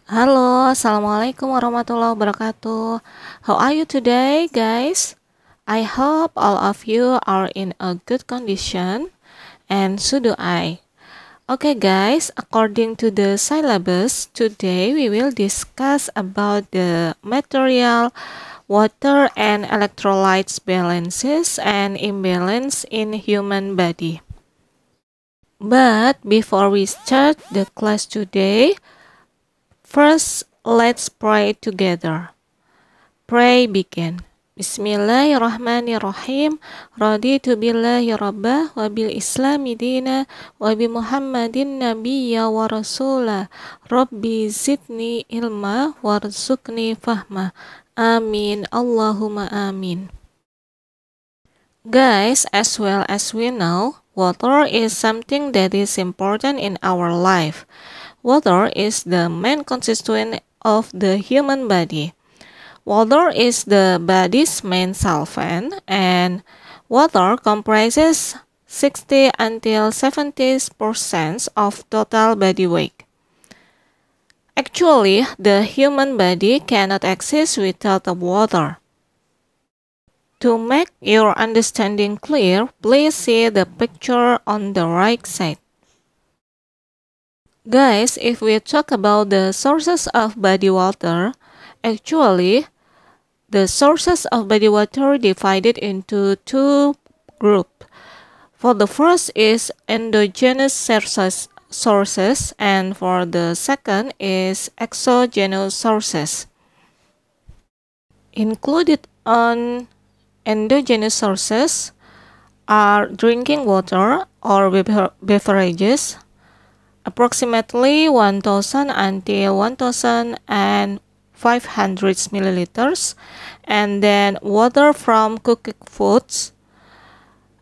Halo, Assalamualaikum warahmatullahi wabarakatuh. How are you today, guys? I hope all of you are in a good condition, and so do I. Okay, guys, according to the syllabus, today we will discuss about the material, water, and electrolytes balances and imbalance in human body. But before we start the class today, first, let's pray together. Pray begin. Bismillahirrahmanirrahim. Raditu billahi rabbah wa bil islami dina wa bi muhammadin nabiyya wa rasulah. Rabbi zidni ilma warzuqni fahma. Amin. Allahumma amin. Guys, as well as we know, water is something that is important in our life. Water is the main constituent of the human body. Water is the body's main solvent, and water comprises 60 until 70% of total body weight. Actually, the human body cannot exist without the water. To make your understanding clear, please see the picture on the right side. Guys, if we talk about the sources of body water, actually, the sources of body water divided into two groups. For the first is endogenous sources, and for the second is exogenous sources. Included on endogenous sources are drinking water or beverages, approximately 1000 until 1500 milliliters, and then water from cooked foods.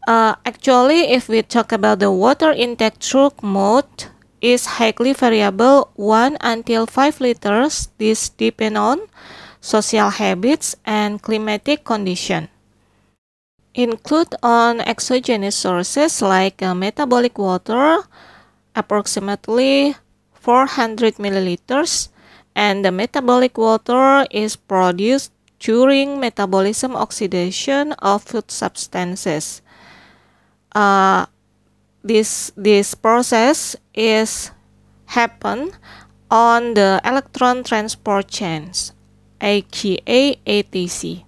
Actually, if we talk about the water intake through mode, is highly variable, 1 until 5 liters. This depends on social habits and climatic condition. Include on exogenous sources like metabolic water, approximately 400 milliliters, and the metabolic water is produced during metabolism oxidation of food substances. This process is happen on the electron transport chains, aka ATC.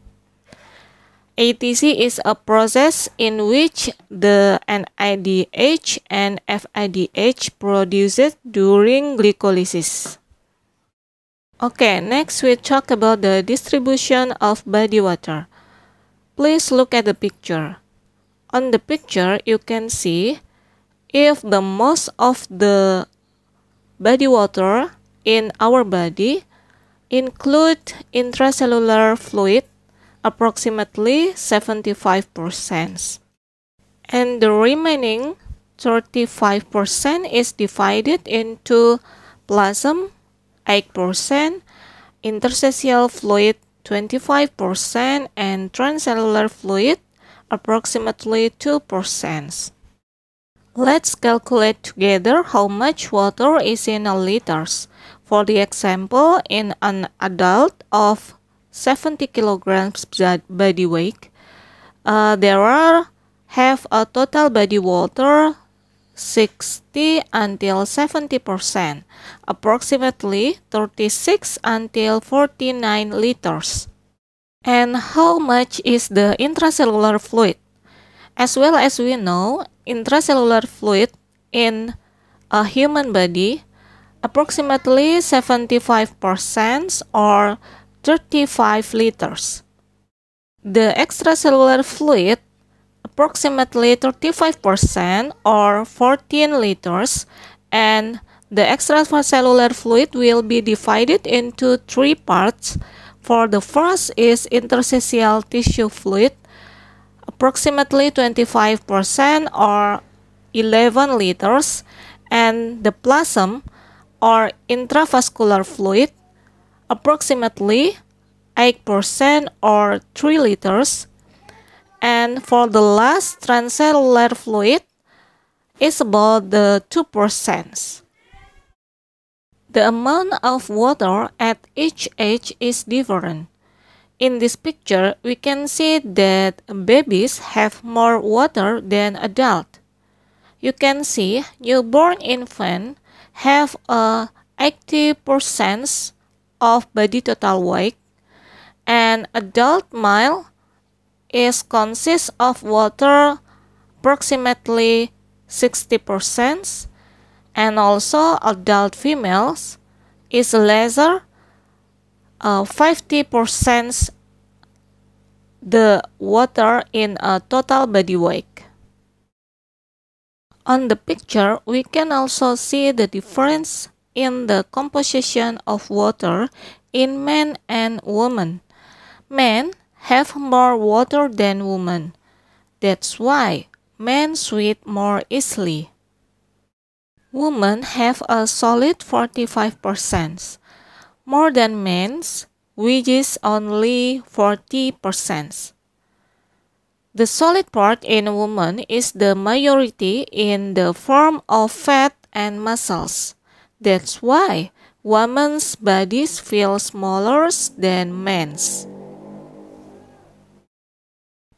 ATC is a process in which the NADH and FADH produced during glycolysis. Okay, next we talk about the distribution of body water. Please look at the picture. On the picture, you can see if the most of the body water in our body include intracellular fluid, approximately 75%. And the remaining 35% is divided into plasma, 8%, interstitial fluid 25%, and transcellular fluid approximately 2%. Let's calculate together how much water is in a liters. For the example, in an adult of 70 kilograms body weight, there have a total body water 60 until 70%, approximately 36 until 49 liters. And how much is the intracellular fluid? As well as we know, intracellular fluid in a human body approximately 75% or 35 liters. The extracellular fluid approximately 35% or 14 liters, and the extracellular fluid will be divided into three parts. For the first is interstitial tissue fluid, approximately 25% or 11 liters, and the plasma or intravascular fluid, approximately 8% or 3 liters, and for the last transcellular fluid is about the 2%. The amount of water at each age is different. In this picture, we can see that babies have more water than adults. You can see newborn infants have a 80% of body total weight, and adult male consists of water approximately 60%, and also adult females is lesser 50% the water in a total body weight. On the picture, we can also see the difference in the composition of water in men and women. Men have more water than women. That's why men sweat more easily. Women have a solid 45%, more than men's, which is only 40%. The solid part in a woman is the majority in the form of fat and muscles. That's why women's bodies feel smaller than men's.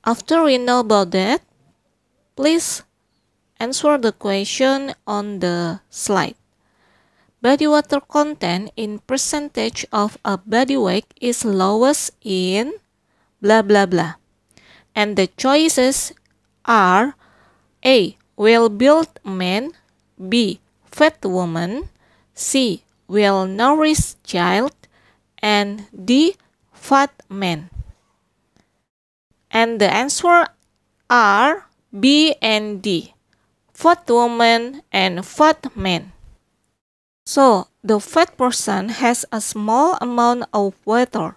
After we know about that, please answer the question on the slide. Body water content in percentage of a body weight is lowest in blah blah blah. And the choices are A. Well-built man, B. Fat woman, C. Well-nourished child, and D. Fat man. And the answer are B and D. Fat woman and fat man. So, the fat person has a small amount of water.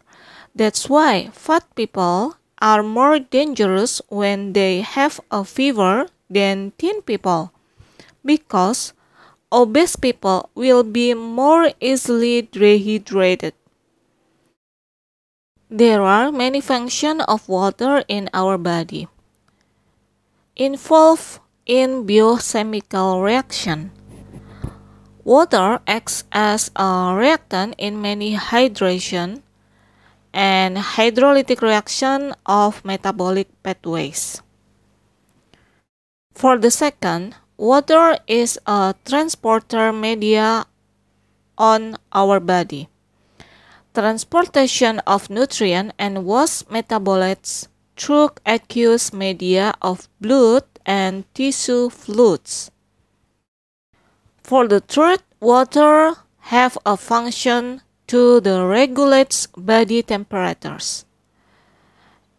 That's why fat people are more dangerous when they have a fever than thin people, because obese people will be more easily dehydrated. There are many functions of water in our body. Involved in biochemical reaction. Water acts as a reactant in many hydration and hydrolytic reaction of metabolic pathways. For the second, water is a transporter media on our body. Transportation of nutrient and waste metabolites through aqueous media of blood and tissue fluids. For the third, water have a function to the regulates body temperatures.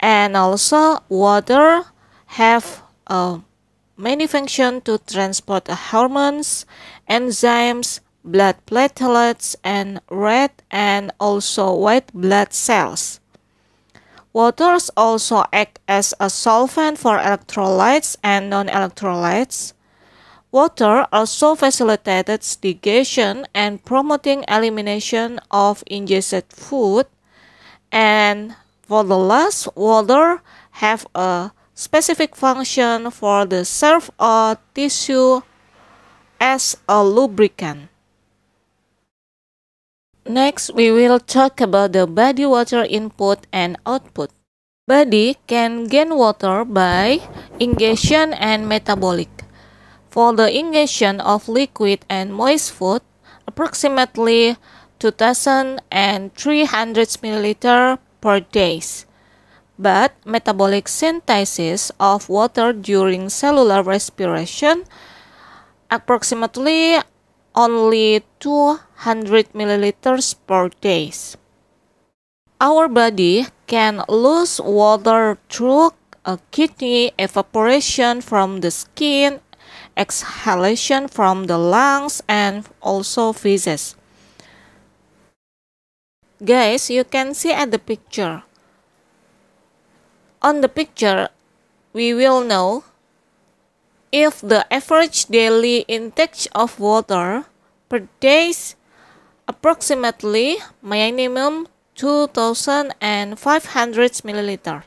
And also water have many functions to transport hormones, enzymes, blood platelets, and red and also white blood cells. Waters also act as a solvent for electrolytes and non-electrolytes. Water also facilitates digestion and promoting elimination of ingested food. And for the last, water have a specific function for the serve of tissue as a lubricant. Next, we will talk about the body water input and output. Body can gain water by ingestion and metabolic. For the ingestion of liquid and moist food, approximately 2,300 ml per day. But metabolic synthesis of water during cellular respiration, approximately only 200 ml per day. Our body can lose water through a kidney evaporation from the skin, exhalation from the lungs, and also feces. Guys, you can see at the picture. On the picture, we will know if the average daily intake of water per day approximately minimum 2,500 ml.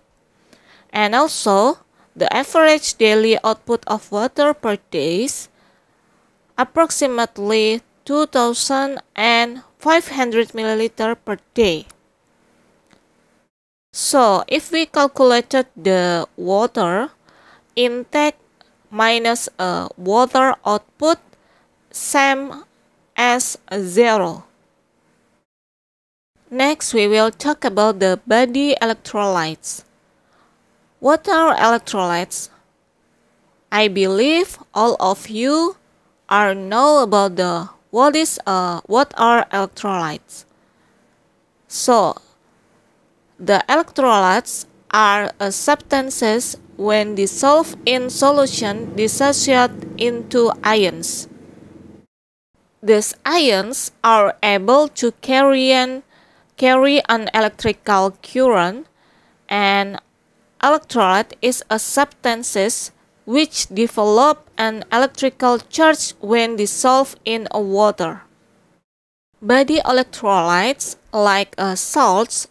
And also, the average daily output of water per day approximately 2,500 milliliter per day. So, if we calculated the water intake minus water output, same as 0. Next, we will talk about the body electrolytes. What are electrolytes? I believe all of you know about what are electrolytes. So, the electrolytes are substances when dissolved in solution dissociate into ions. These ions are able to carry an electrical current, and electrolyte is a substance which develop an electrical charge when dissolved in a water. Body electrolytes like salts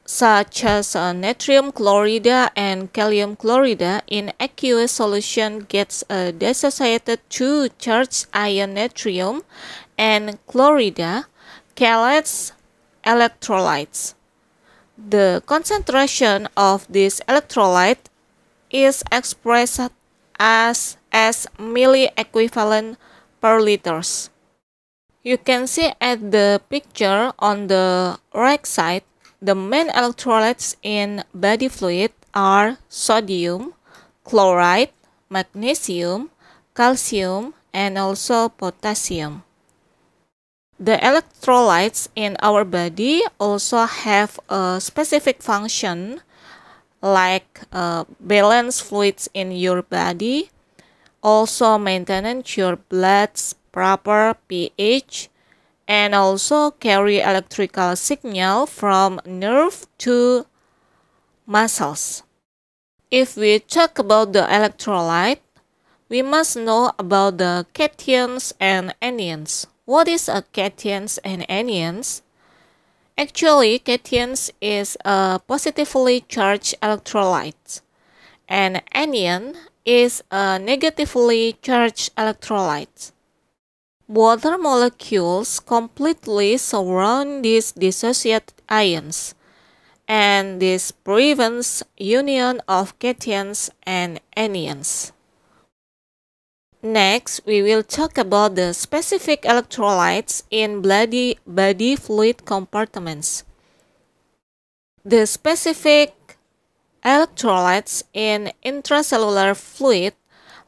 such as natrium chloride and kalium chloride in aqueous solution gets dissociated to charged ion natrium and chloride, chelates electrolytes. The concentration of this electrolyte is expressed as milliequivalent per liters. You can see at the picture on the right side, the main electrolytes in body fluid are sodium, chloride, magnesium, calcium, and also potassium. The electrolytes in our body also have a specific function like balance fluids in your body, also maintenance your blood's proper pH, and also carry electrical signal from nerve to muscles. If we talk about the electrolyte, we must know about the cations and anions. What is a cations and anions? Actually, cations is a positively charged electrolyte, and anion is a negatively charged electrolyte. Water molecules completely surround these dissociated ions, and this prevents union of cations and anions. Next, we will talk about the specific electrolytes in body fluid compartments. The specific electrolytes in intracellular fluid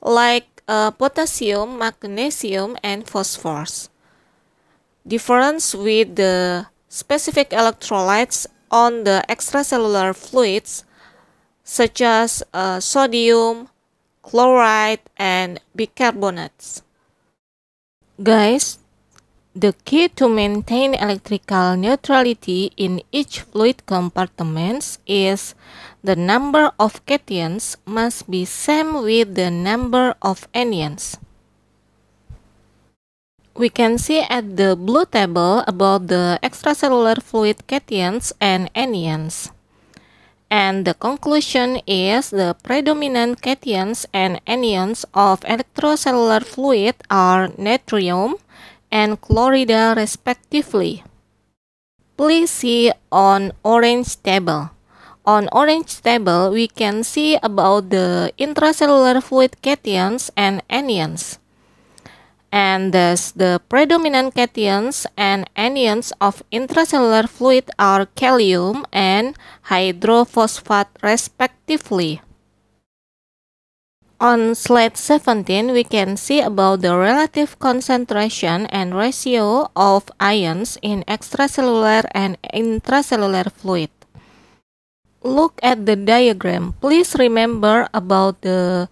like potassium, magnesium, and phosphorus. Difference with the specific electrolytes on the extracellular fluids such as sodium, chloride, and bicarbonates. Guys, the key to maintain electrical neutrality in each fluid compartment is the number of cations must be same with the number of anions. We can see at the blue table about the extracellular fluid cations and anions. And the conclusion is the predominant cations and anions of extracellular fluid are natrium and chloride respectively. Please see on orange table. On orange table, we can see about the intracellular fluid cations and anions. And thus, the predominant cations and anions of intracellular fluid are kalium and hydrophosphate respectively. On slide 17, we can see about the relative concentration and ratio of ions in extracellular and intracellular fluid. Look at the diagram. Please remember about the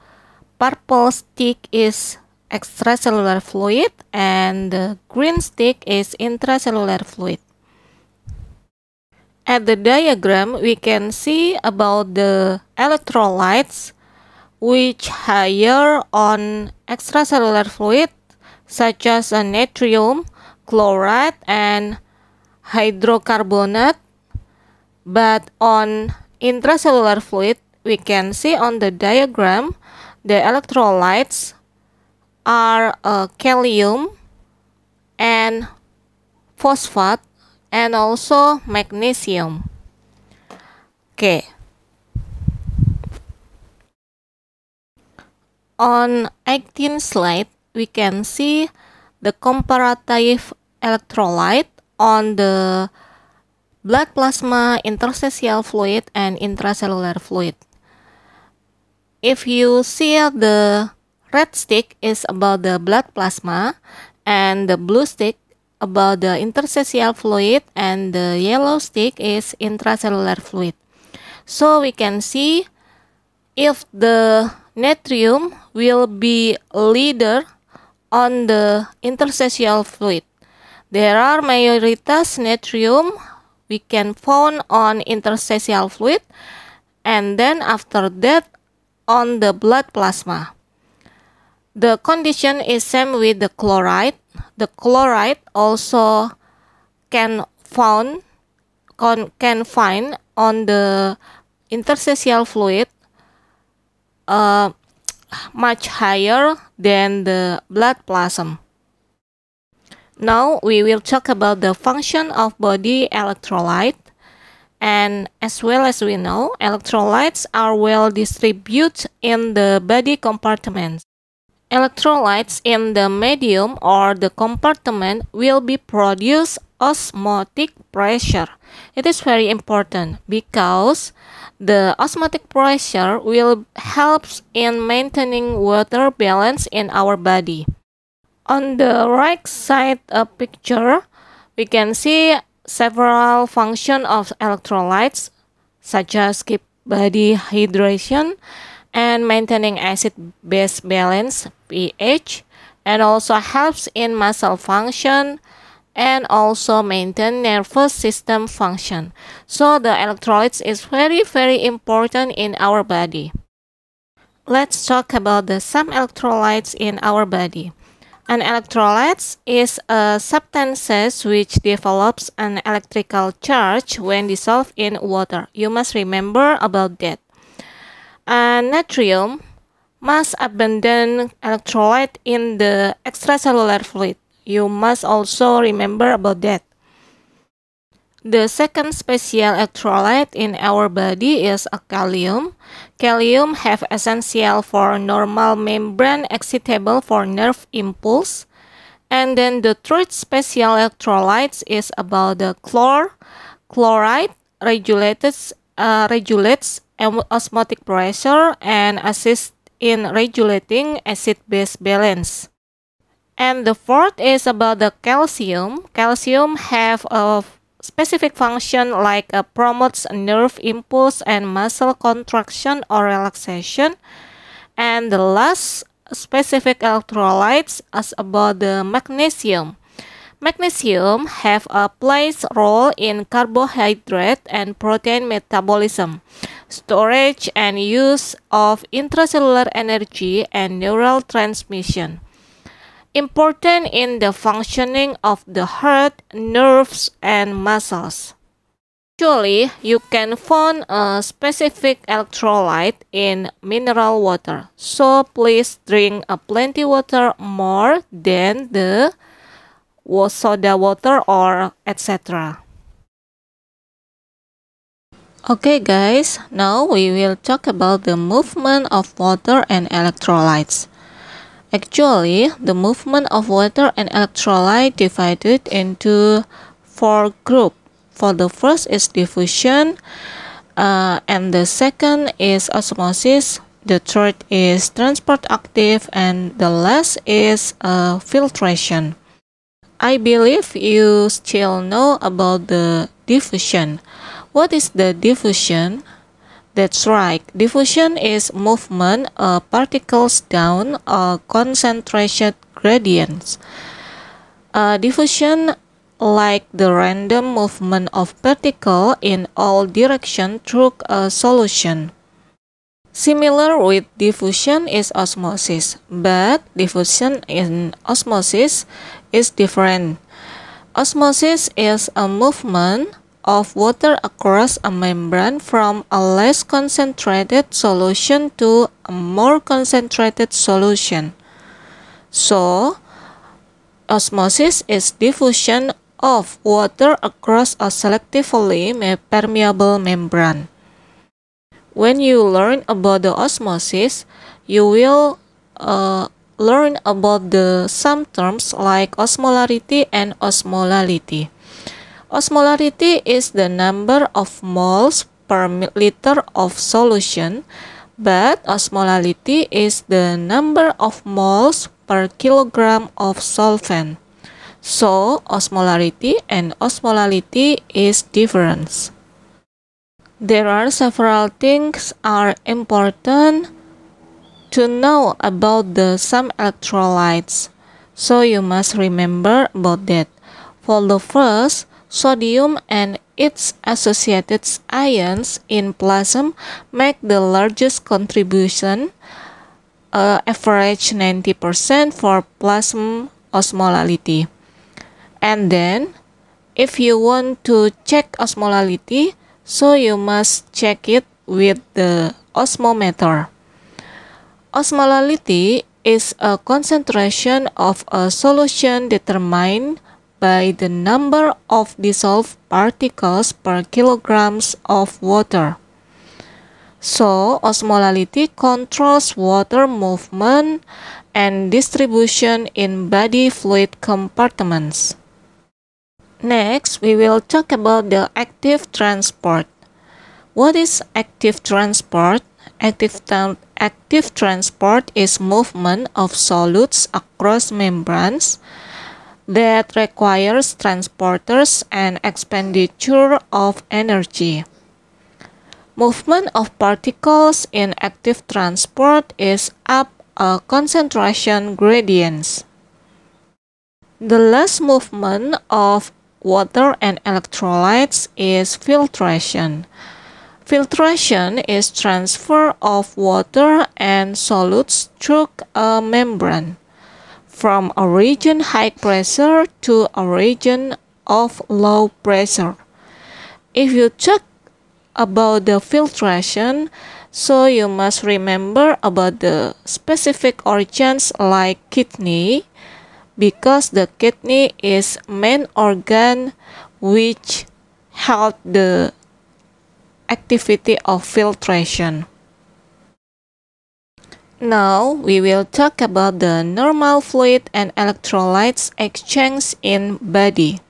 purple stick is extracellular fluid and the green stick is intracellular fluid. At the diagram, we can see about the electrolytes which higher on extracellular fluid such as natrium, chloride, and hydrocarbonate. But on intracellular fluid, we can see on the diagram the electrolytes are kalium, and phosphate, and also magnesium. Okay. On 18th slide, we can see the comparative electrolyte on the blood plasma, interstitial fluid, and intracellular fluid. If you see, the red stick is about the blood plasma, and the blue stick about the interstitial fluid, and the yellow stick is intracellular fluid. So we can see if the natrium will be leader on the interstitial fluid. There are mayoritas natrium we can found on interstitial fluid, and then after that on the blood plasma. The condition is same with the chloride. The chloride also can find on the interstitial fluid much higher than the blood plasma. Now we will talk about the function of body electrolyte. And as well as we know, electrolytes are well distributed in the body compartments. Electrolytes in the medium or the compartment will be produce osmotic pressure. It is very important because the osmotic pressure will help in maintaining water balance in our body. On the right side of picture, we can see several functions of electrolytes, such as keep body hydration and maintaining acid-base balance pH, and also helps in muscle function and also maintain nervous system function. So the electrolytes is very important in our body. Let's talk about the some electrolytes in our body. An electrolyte is a substance which develops an electrical charge when dissolved in water. You must remember about that. Natrium must abandon electrolyte in the extracellular fluid. You must also remember about that. The second special electrolyte in our body is a calcium. Calcium have essential for normal membrane, excitable for nerve impulse. And then the third special electrolyte is about the chloride regulates osmotic pressure and assists in regulating acid-base balance. And the fourth is about the calcium. Calcium have a specific function like promotes nerve impulse and muscle contraction or relaxation. And the last specific electrolytes is about the magnesium. Magnesium have a plays role in carbohydrate and protein metabolism, storage and use of intracellular energy and neural transmission. Important in the functioning of the heart, nerves, and muscles. Actually, you can find a specific electrolyte in mineral water. So please drink plenty water more than the soda water or etc. Okay guys, now we will talk about the movement of water and electrolytes. Actually, the movement of water and electrolyte divided into 4 groups. For the first is diffusion, and the second is osmosis, the third is transport active, and the last is filtration. I believe you still know about the diffusion. What is the diffusion? That's right. Diffusion is movement of particles down a concentration gradients. Diffusion like the random movement of particle in all directions through a solution. Similar with diffusion is osmosis, but diffusion in osmosis is different. Osmosis is a movement of water across a membrane from a less concentrated solution to a more concentrated solution. So, Osmosis is diffusion of water across a selectively permeable membrane. When you learn about the osmosis, you will learn about some terms like osmolarity and osmolality. Osmolarity is the number of moles per liter of solution, but osmolality is the number of moles per kilogram of solvent. So, osmolarity and osmolality is different. There are several things are important to know about some electrolytes, so you must remember about that. For the first, sodium and its associated ions in plasma make the largest contribution, average 90% for plasma osmolality. And then, if you want to check osmolality, so you must check it with the osmometer. Osmolality is a concentration of a solution determined by the number of dissolved particles per kilograms of water. So, osmolality controls water movement and distribution in body fluid compartments. Next, we will talk about the active transport. What is active transport? Active transport is movement of solids across membranes that requires transporters and expenditure of energy. Movement of particles in active transport is up a concentration gradients. The last movement of water and electrolytes is filtration. Filtration is transfer of water and solids through a membrane from a region high pressure to a region of low pressure. If you talk about the filtration, so you must remember about the specific organs like kidney, because the kidney is main organ which help the activity of filtration. Now we will talk about the normal fluid and electrolytes exchange in body.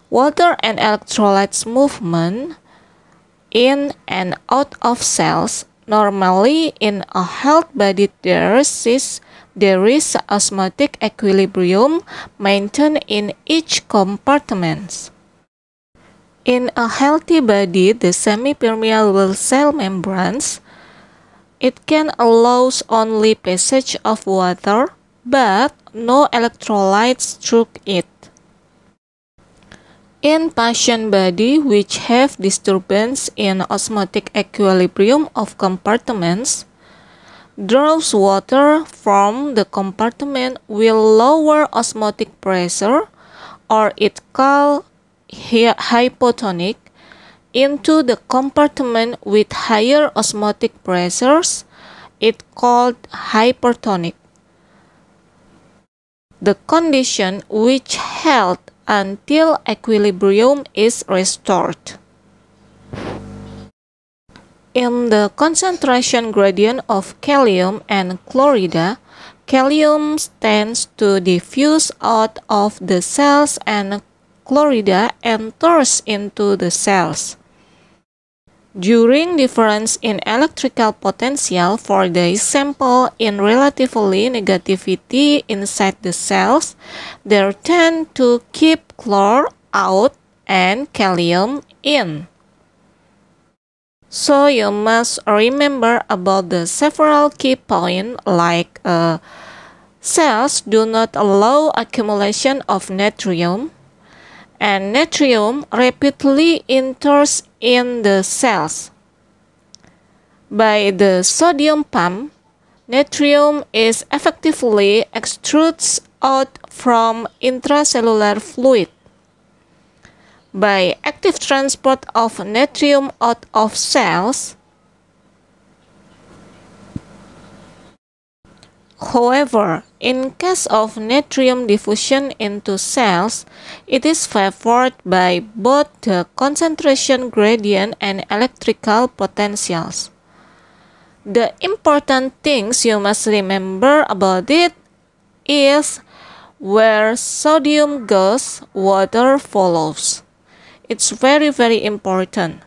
Water and electrolytes movement in and out of cells. Normally in a healthy body there is osmotic equilibrium maintained in each compartment. In a healthy body, the semi-permeable cell membranes, it can allow only passage of water, but no electrolytes through it. In patient body which have disturbance in osmotic equilibrium of compartments, draws water from the compartment will lower osmotic pressure, or it called hypotonic, into the compartment with higher osmotic pressures, it called hypertonic. The condition which held until equilibrium is restored. In the concentration gradient of kalium and chloride, kalium tends to diffuse out of the cells and chloride enters into the cells. During difference in electrical potential, for the example in relatively negativity inside the cells, they tend to keep chlor out and kalium in. So you must remember about the several key points like cells do not allow accumulation of natrium, and natrium rapidly enters in the cells. By the sodium pump, natrium is effectively extruded out from intracellular fluid. By active transport of natrium out of cells, However, in case of natrium diffusion into cells, it is favored by both the concentration gradient and electrical potentials. The important things you must remember about it is where sodium goes, water follows. It's very important.